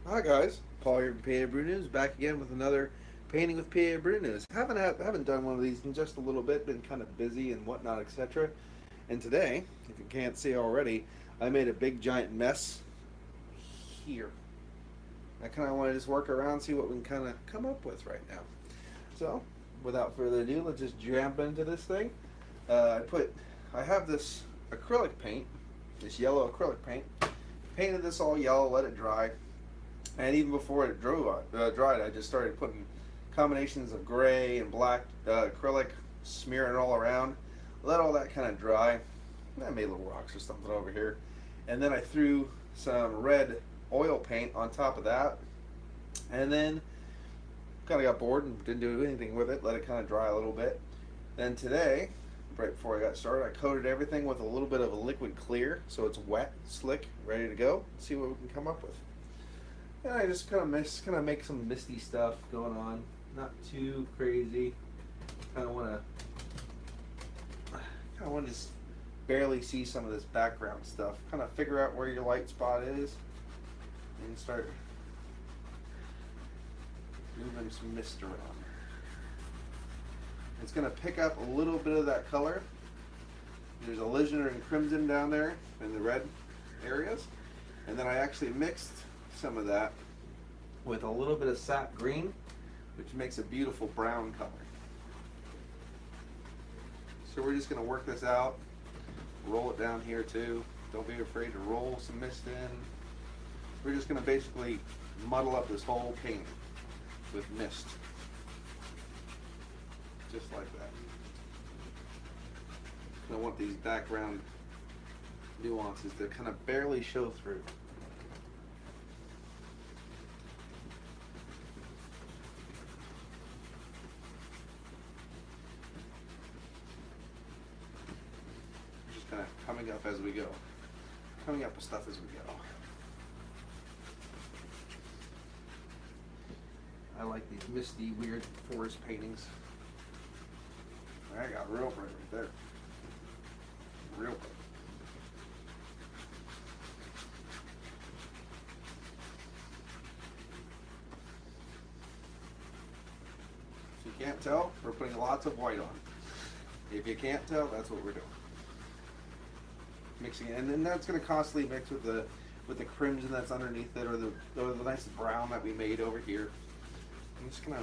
Hi guys, Paul here from PABrewNews, back again with another painting with PABrewNews. Haven't done one of these in just a little bit, been kind of busy and whatnot, etc. And today, if you can't see already, I made a big giant mess here. I kind of want to just work around, see what we can kind of come up with right now. So, without further ado, let's just jump into this thing. Uh, I put, I have this acrylic paint, this yellow acrylic paint. Painted this all yellow, let it dry. And even before it dried, I just started putting combinations of gray and black acrylic, smearing it all around. Let all that kind of dry. I made little rocks or something over here. And then I threw some red oil paint on top of that. And then kind of got bored and didn't do anything with it. Let it kind of dry a little bit. Then today, right before I got started, I coated everything with a little bit of a liquid clear so it's wet, slick, ready to go. See what we can come up with. And I just kind of make some misty stuff going on, not too crazy. Kind of want to just barely see some of this background stuff. Kind of figure out where your light spot is, and start moving some mist around. It's going to pick up a little bit of that color. There's alizarin and crimson down there in the red areas, and then I actually mixed some of that with a little bit of sap green, which makes a beautiful brown color. So we're just going to work this out, roll it down here too. Don't be afraid to roll some mist in. We're just going to basically muddle up this whole painting with mist, just like that. I want these background nuances to kind of barely show through. Just kind of coming up as we go. Coming up with stuff as we go. I like these misty, weird forest paintings. I got real bright right there. Real bright. If you can't tell, we're putting lots of white on. If you can't tell, that's what we're doing. Mixing it, and then that's going to constantly mix with the crimson that's underneath it, or the nice brown that we made over here. I'm just gonna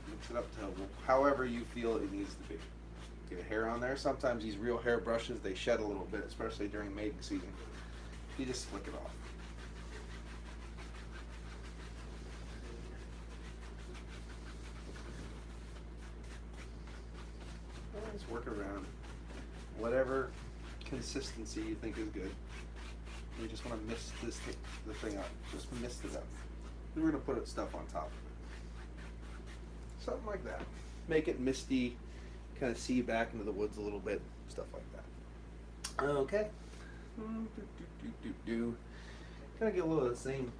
mix it up to however you feel it needs to be. Get hair on there. Sometimes these real hair brushes, they shed a little bit, especially during mating season. You just flick it off. Just work around whatever consistency you think is good. You just want to mist the thing up. Just mist it up. Then we're going to put stuff on top of it. Something like that. Make it misty, kind of see back into the woods a little bit, stuff like that. Okay. Kind of get a little of the same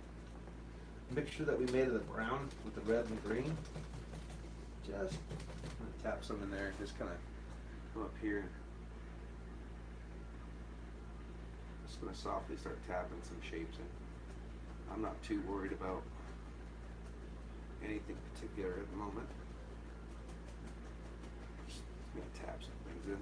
mixture that we made of the brown with the red and the green. Just tap some in there. Just kind of come up here. Just going to softly start tapping some shapes in. I'm not too worried about anything particular at the moment. Just going to tap some things in.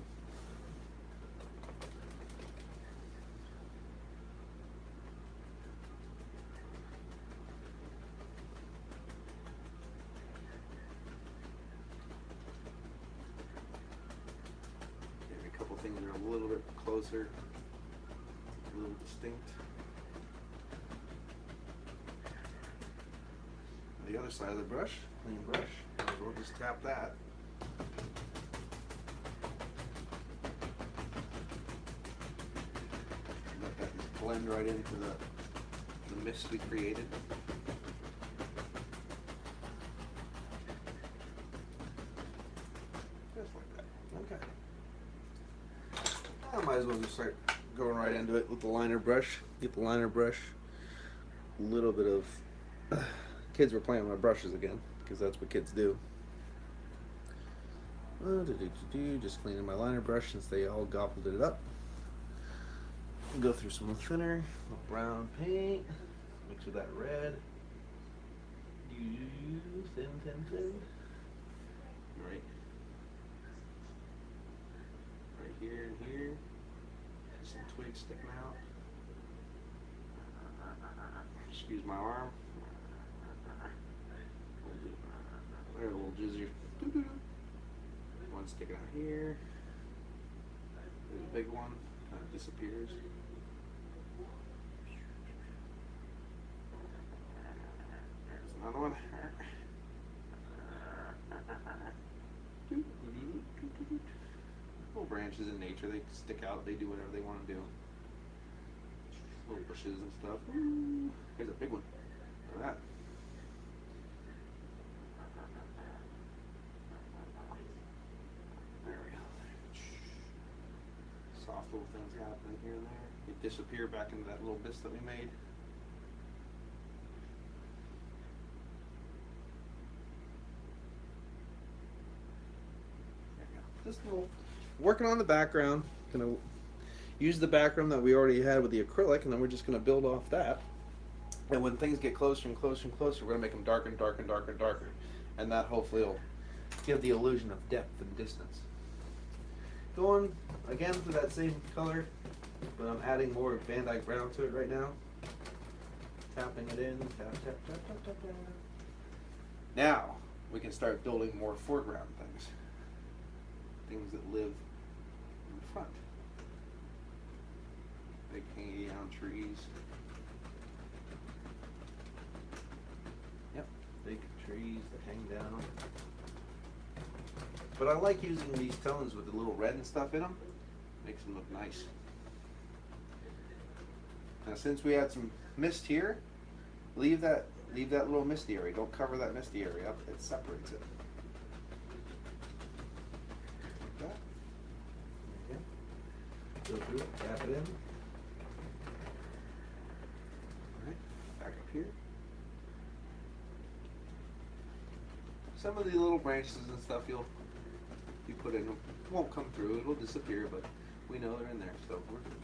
Maybe a couple things are a little bit closer. A little distinct. The other side of the brush, clean brush, we'll just tap that. Let that just blend right into the mist we created. Just like that. Okay. I might as well just start going right into it with the liner brush. Get the liner brush. A little bit of kids were playing with my brushes again because that's what kids do. Just cleaning my liner brush since they all gobbled it up. Go through some thinner, little brown paint, mix with that red. Thin, thin, thin. Right. Right here and here. Some twigs sticking out. Excuse my arm. There's a little jizzy. One sticking out here. There's a big one. Kind of disappears. There's another one. Little branches in nature, they stick out, they do whatever they want to do. Little bushes and stuff. Here's a big one. Look at that. There we go. Soft little things happening here and there. They disappear back into that little bits that we made. There we go. Just a little working on the background. Gonna use the background that we already had with the acrylic, and then we're just gonna build off that. And when things get closer and closer and closer, we're gonna make them darker and darker and darker and darker, and that hopefully will give the illusion of depth and distance. Going again for that same color, but I'm adding more Van Dyke brown to it right now. Tapping it in, tap, tap, tap, tap, tap, tap. Now we can start building more foreground things. Things that live in front. Big hanging down trees. Yep, big trees that hang down. But I like using these tones with the little red and stuff in them. Makes them look nice. Now since we had some mist here, leave that little misty area. Don't cover that misty area up. It separates it. Like that. There you go. Go through it, tap it in. Alright, back up here. Some of the little branches and stuff you put in won't come through, it'll disappear, but we know they're in there, so we're good.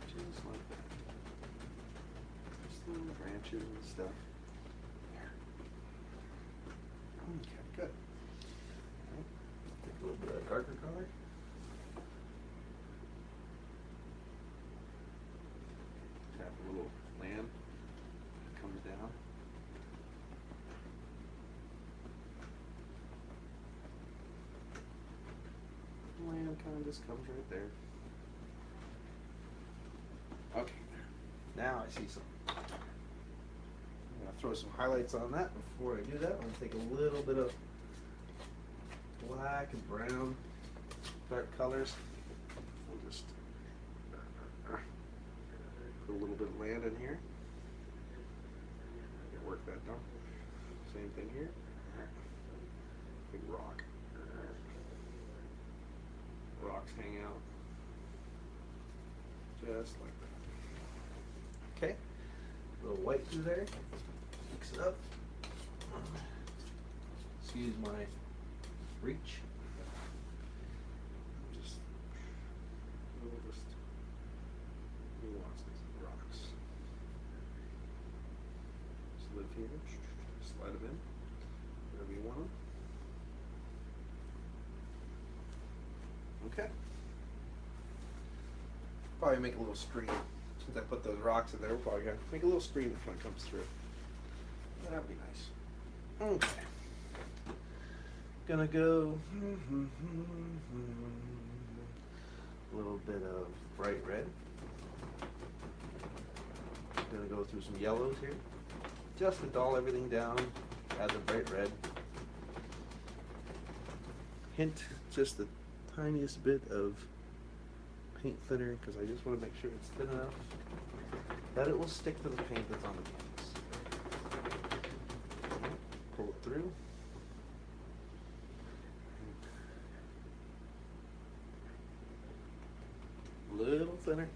Just like that. Just little branches and stuff. There. Okay, good. Right. Take a little bit of darker color. Tap a little land. It comes down. Land kind of just comes right there. Okay, now I see some. I'm going to throw some highlights on that. Before I do that, I'm going to take a little bit of black and brown, dark colors. I'll just put a little bit of land in here. Work that down. Same thing here. Big rock. Rocks hang out just like that. Okay, a little white through there, mix it up. Excuse my reach. Just nuances of rocks. Just live here, slide them in, wherever you want them. Okay. Probably make a little screen. Since I put those rocks in there, we're probably going to make a little screen when it comes through. That would be nice. Okay. Gonna go a little bit of bright red. Gonna go through some yellows here. Just to dull everything down, add the bright red. Hint just the tiniest bit of paint thinner because I just want to make sure it's thin enough that it will stick to the paint that's on the canvas. Pull it through. A little thinner.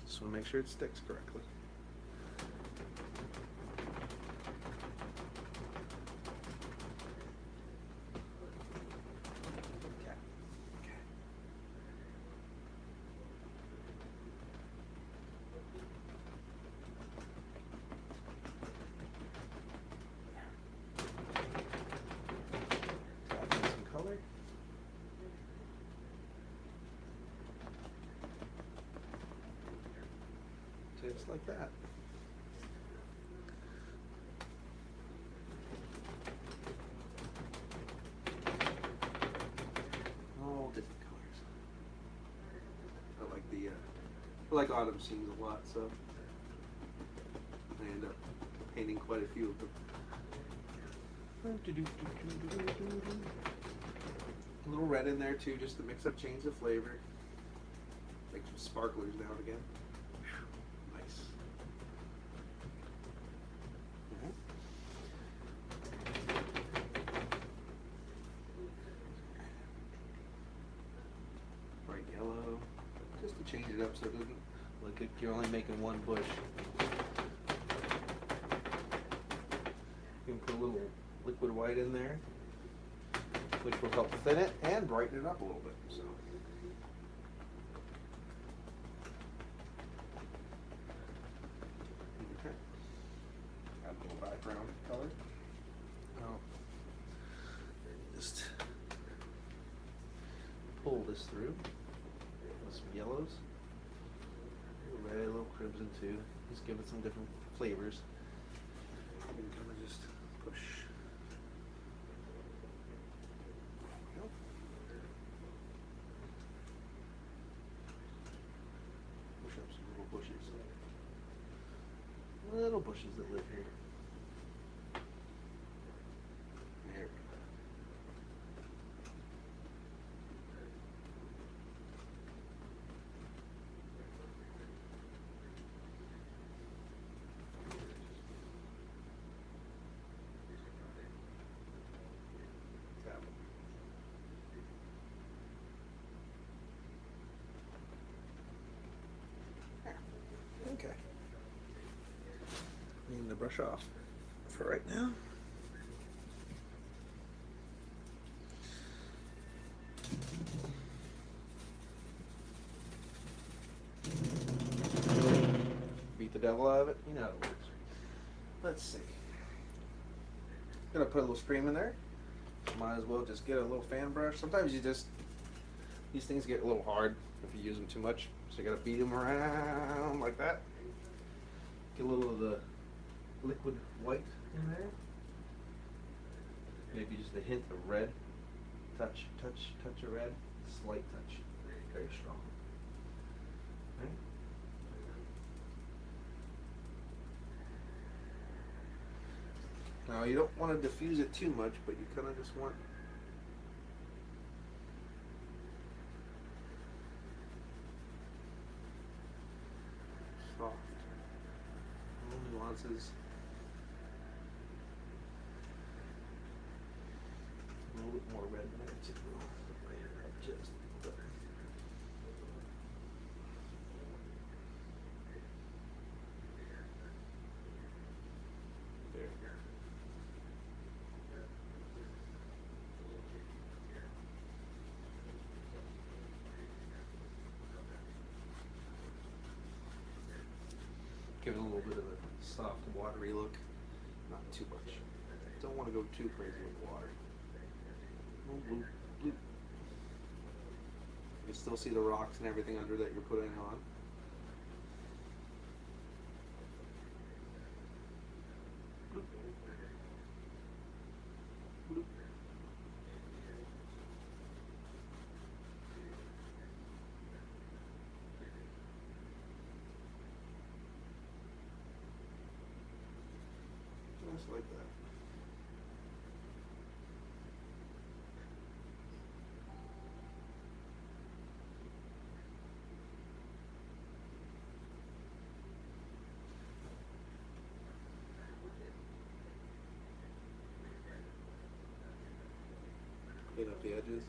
Just want to make sure it sticks correctly. just like that. All different colors. I like autumn scenes a lot, so I end up painting quite a few of them. A little red in there too, just to mix up, change the flavor. Make some sparklers now and again. Nice. Bright yellow, just to change it up so it doesn't look like you're only making one bush. You can put a little liquid white in there, which will help thin it and brighten it up a little bit. So. Okay. Add a little background color. Oh. Just pull this through with some yellows, a little red, a little crimson too. Just give it some different flavors. You can kind of just push. Little bushes that live here. There we go. Tap. Okay. Need to brush off for right now. Beat the devil out of it. You know how it works. Let's see. Gonna put a little stream in there. Might as well just get a little fan brush. Sometimes these things get a little hard if you use them too much. So you gotta beat them around like that. Get a little of the liquid white in there. Maybe just a hint of red. Touch of red. Slight touch. Very strong. Right? Now you don't want to diffuse it too much, but you kind of just want soft. Little nuances. A little bit more red in there too. Just a little bit. There. Give it a little bit of a soft, watery look. Not too much. Don't want to go too crazy with water. Bloop, bloop. You still see the rocks and everything under that you're putting on. Bloop. Bloop. Just like that. Clean up the edges,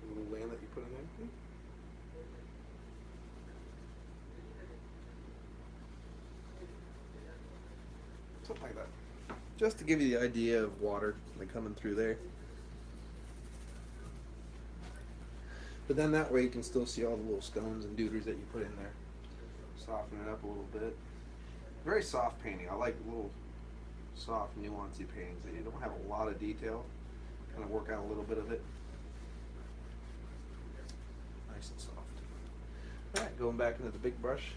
the little land that you put in there. Something like that. Just to give you the idea of water like coming through there. But then that way you can still see all the little stones and doodles that you put in there. Soften it up a little bit. Very soft painting. I like little soft, nuancey paintings that you don't have a lot of detail. Kind of work out a little bit of it. Nice and soft. Alright, going back into the big brush.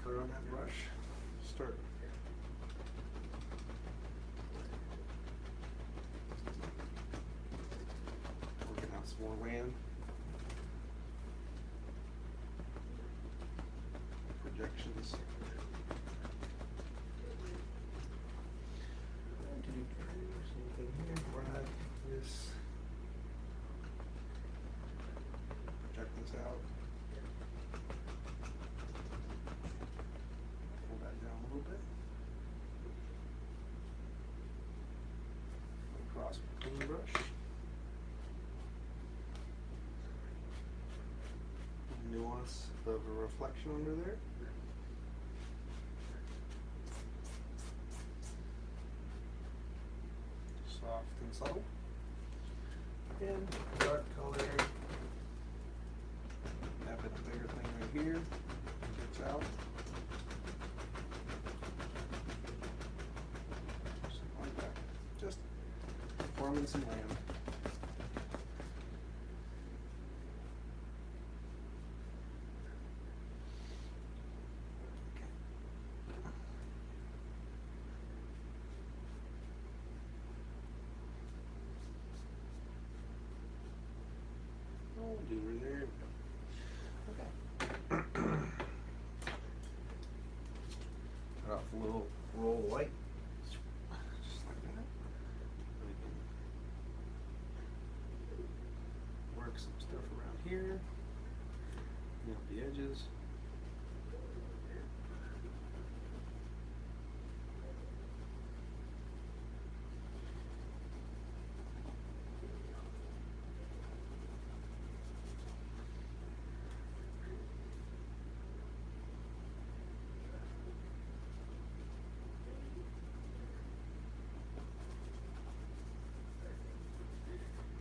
color on that brush. Start working out some more land. Projections. Anything here? Right. This. Check this out. Pull that down a little bit. Across with the clean brush. Nuance of a reflection under there. Soft and subtle. And dark color. That bit the bigger thing right here. Gets out. Something like that. Just forming some land. Do right there. Okay. Cut off a little roll of white. Just like that. We can work some stuff around here. Clean up the edges.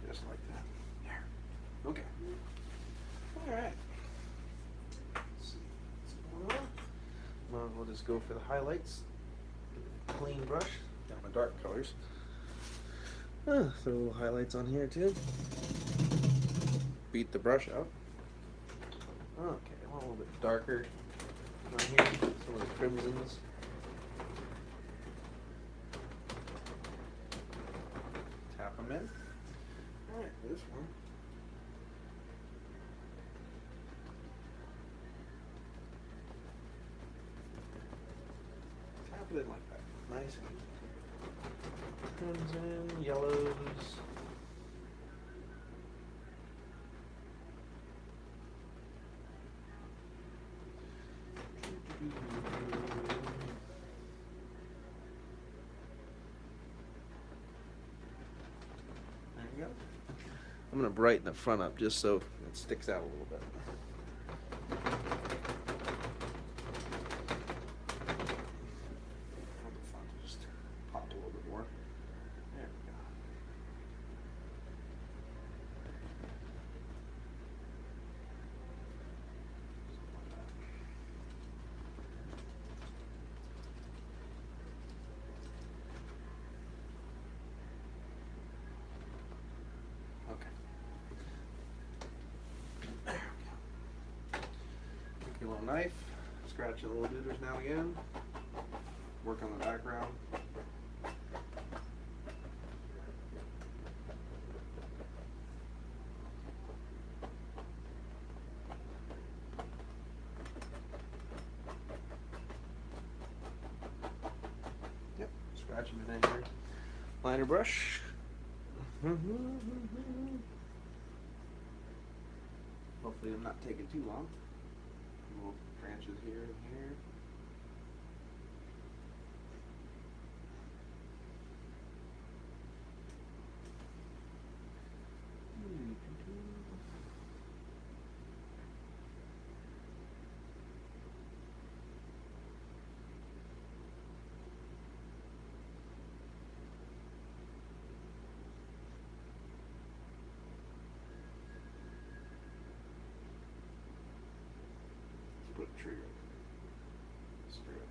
Just like that. There. Okay. Alright. Let's see what's going on. Well, we'll just go for the highlights. Clean brush. Got my dark colors. Throw a little highlights on here too. Beat the brush out. Okay, I want a little bit darker on here. Some of the crimsons. Tap them in. Alright, this one. Tap it in like that. Nice and crimson, yellows. There you go. I'm going to brighten the front up just so it sticks out a little bit. Just pop a little bit more. There we go. Okay. There we go. Take your little knife, scratch the little doodles now and again. Work on the background. Yep, scratching it in here. Liner brush. Hopefully I'm not taking too long. Little branches here and here. Put a tree right straight up.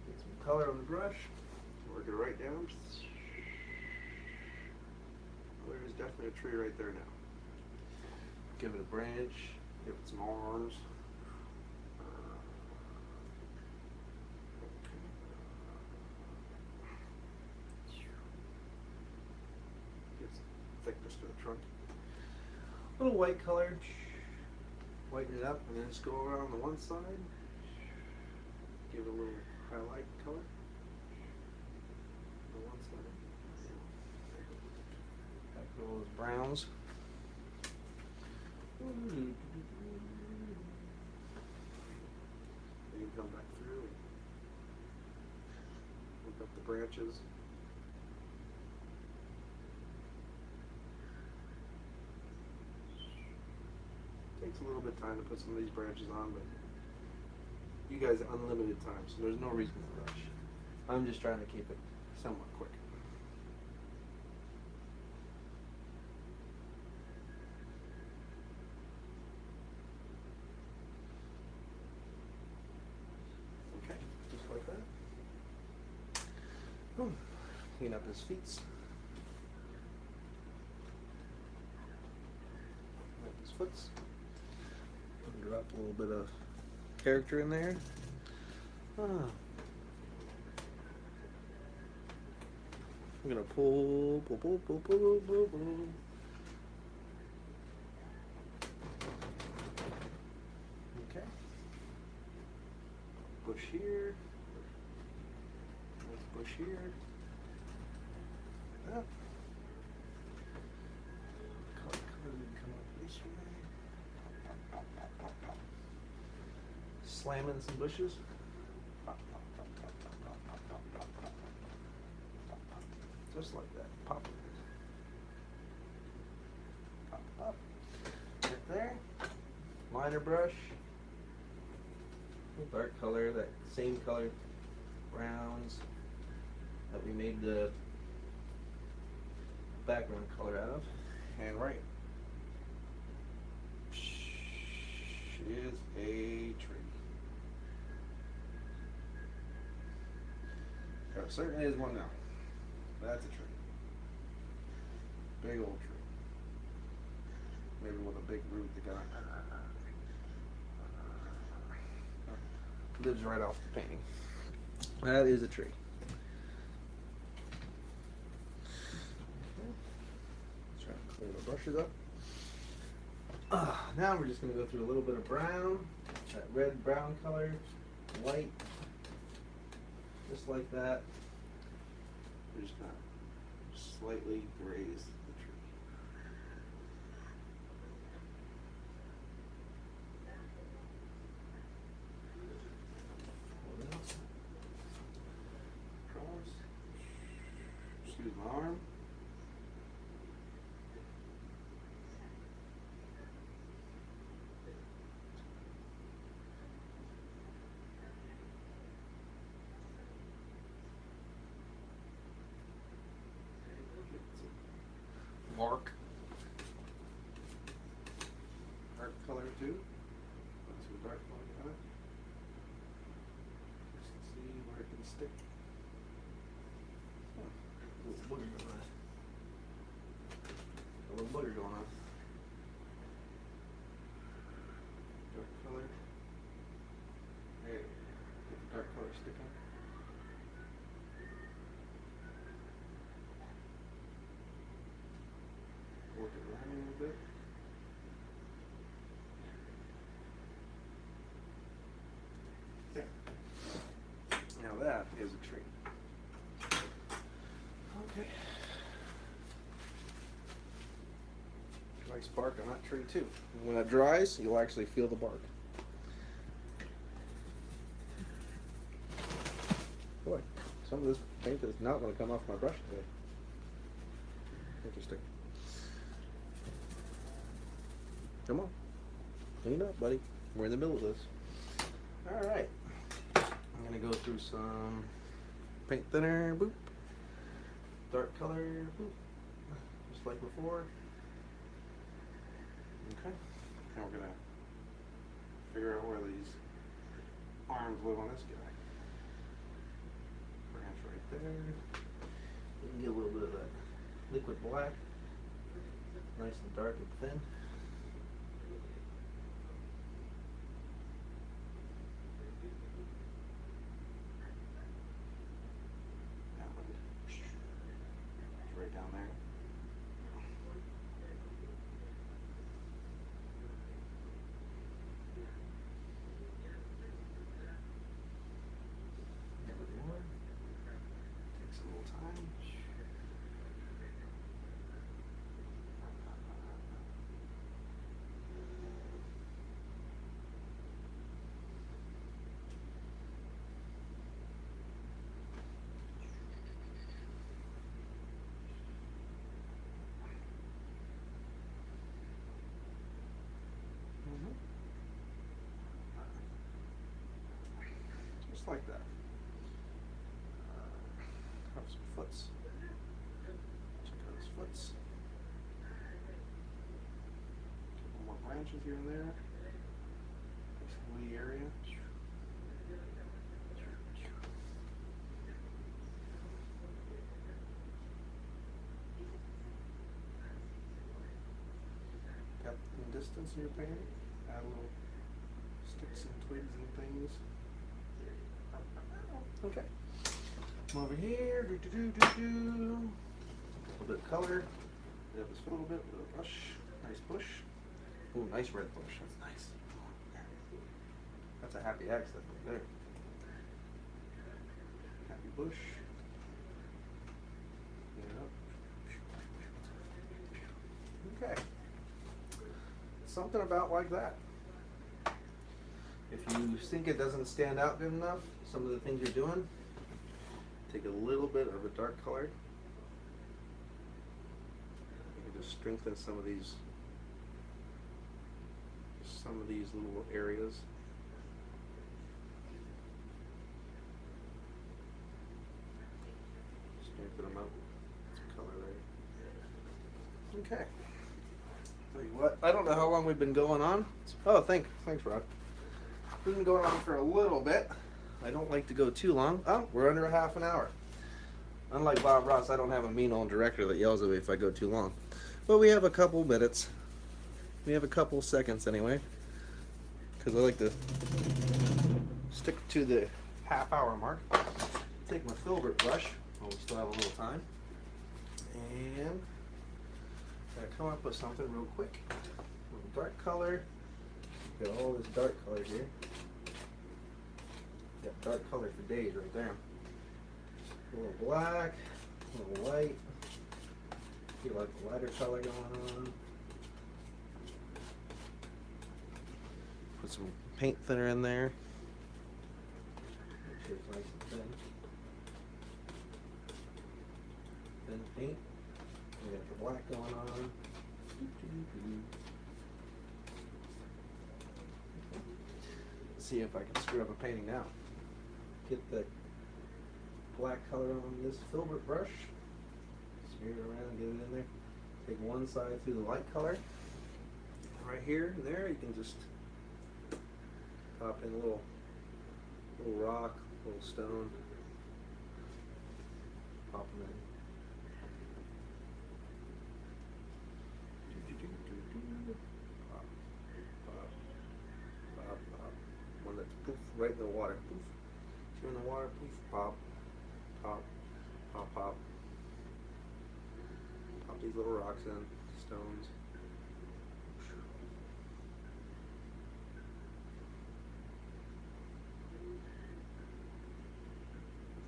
Get some color on the brush. Work it right down. Well, there's definitely a tree right there now. Give it a branch. Give it some arms. trunk. A little white color. Whiten it up and then just go around the one side. Give it a little highlight color. On one side. Back all those browns. Then you come back through and look up the branches. Takes a little bit of time to put some of these branches on, but you guys have unlimited time, so there's no reason to rush. I'm just trying to keep it somewhat quick. Okay, just like that. Boom. Clean up his feet. Clean up his foots. Drop a little bit of character in there. I'm gonna pull. Okay. Bush here. Nice bush here. Up. Color come up this way. Slamming some bushes. Just like that. Pop it. Pop. Right there. Liner brush. Dark color, that same color browns that we made the background color out of. And right. Is a tree. There certainly is one now. That's a tree. Big old tree. Maybe with a big root that got lives right off the painting. That is a tree. Let's try to clean the brushes up. Now we're just going to go through a little bit of brown, that red brown color, white, just like that. We're just going to slightly graze the tree. Cross. Excuse my arm. Mark. Dark color too. Put some dark color on it. Just to see where it can stick. Oh, a little booger going on. A little booger going on. Dark color. There. Get the dark color stick on. Work it around a little bit. There. Now that is a tree. Okay. Nice bark on that tree too. And when it dries, you'll actually feel the bark. Boy, some of this paint is not going to come off my brush today. Interesting. Come on. Clean up, buddy. We're in the middle of this. Alright. I'm going to go through some paint thinner. Boop. Dark color. Boop. Just like before. Okay. Now we're going to figure out where these arms live on this guy. Branch right there. You can get a little bit of that liquid black. Nice and dark and thin. Right down there. just like that. Have some foots. Check out his foots. Couple more branches here and there. Nice woody area. Depth and distance in your painting. Add a little sticks and twigs and things. Okay. Come over here. A little bit of color. Have this a little bit of a brush. Nice bush. Ooh, nice red bush. That's nice. That's a happy accent right there. Happy bush. Yep. Okay. Something about like that. If you think it doesn't stand out good enough, some of the things you're doing, take a little bit of a dark color. You can just strengthen some of these little areas. Strengthen them up. Some color there. Okay. Tell you what, I don't know how long we've been going on. Oh, thanks, Rod. We've been going on for a little bit. I don't like to go too long. Oh, we're under a half an hour. Unlike Bob Ross, I don't have a mean old director that yells at me if I go too long. But we have a couple minutes. We have a couple seconds anyway. Because I like to stick to the half-hour mark. Take my filbert brush while we still have a little time. And gotta come up with something real quick. A little dark color. Got all this dark color here. Got dark color for days right there. A little black, a little white. Feel like a lighter color going on. Put some paint thinner in there. Make sure it's nice and thin. Thin paint. We got the black going on. Let's see if I can screw up a painting now. Get the black color on this filbert brush. Smear it around, get it in there. Take one side through the light color. Right here and there, you can just pop in a little rock, little stone. Pop them in. Pop, pop, pop, pop. One that's poof right in the water. Poof. Two in the water. Poof. Pop, pop, pop, pop. Pop these little rocks in, stones.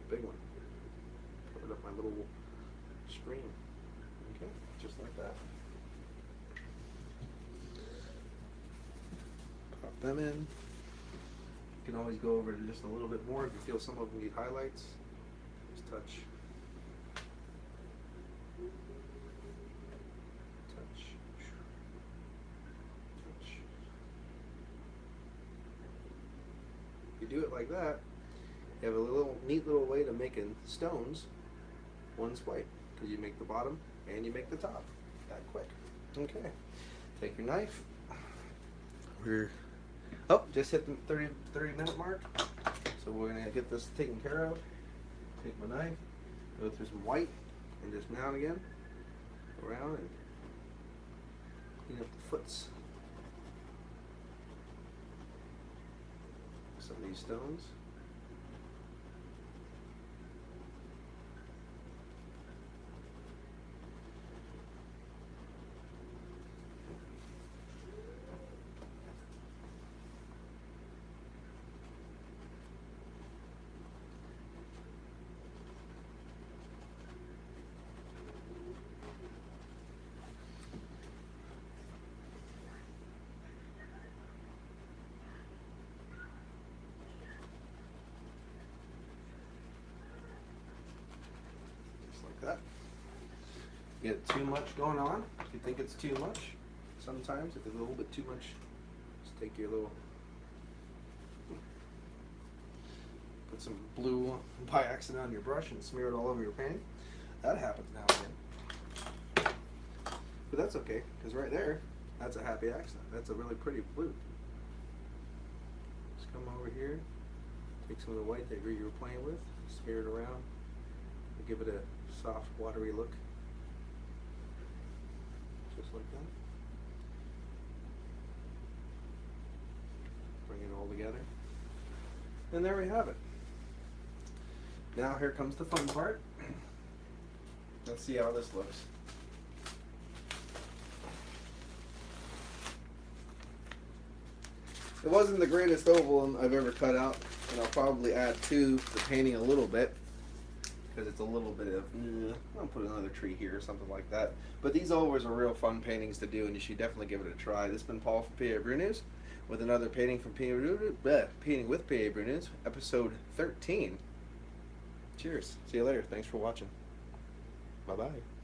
Big one. Covered up my little stream. Okay, just like that. Pop them in. You can always go over to just a little bit more if you feel some of them need highlights. Just touch. Touch. Touch. If you do it like that, you have a neat little way to making stones one swipe, because you make the bottom and you make the top that quick. Okay, take your knife. Just hit the 30 minute mark. So we're gonna get this taken care of. Take my knife, go through some white, and just now and again around and clean up the foots. Some of these stones. That. Get too much going on. If you think it's too much, sometimes if it's a little bit too much, just take your little put some blue by accident on your brush and smear it all over your painting. That happens now and again. But that's okay, because right there, that's a happy accident. That's a really pretty blue. Just come over here, take some of the white that you were playing with, smear it around, and give it a soft, watery look. Just like that. Bring it all together. And there we have it. Now here comes the fun part. Let's see how this looks. It wasn't the greatest oval I've ever cut out, and I'll probably add to the painting a little bit, because it's a little bit of, I'll put another tree here or something like that. But these ovals are real fun paintings to do, and you should definitely give it a try. This has been Paul from PABrewNews with another painting from Painting with PABrewNews, episode 13. Cheers. See you later. Thanks for watching. Bye-bye.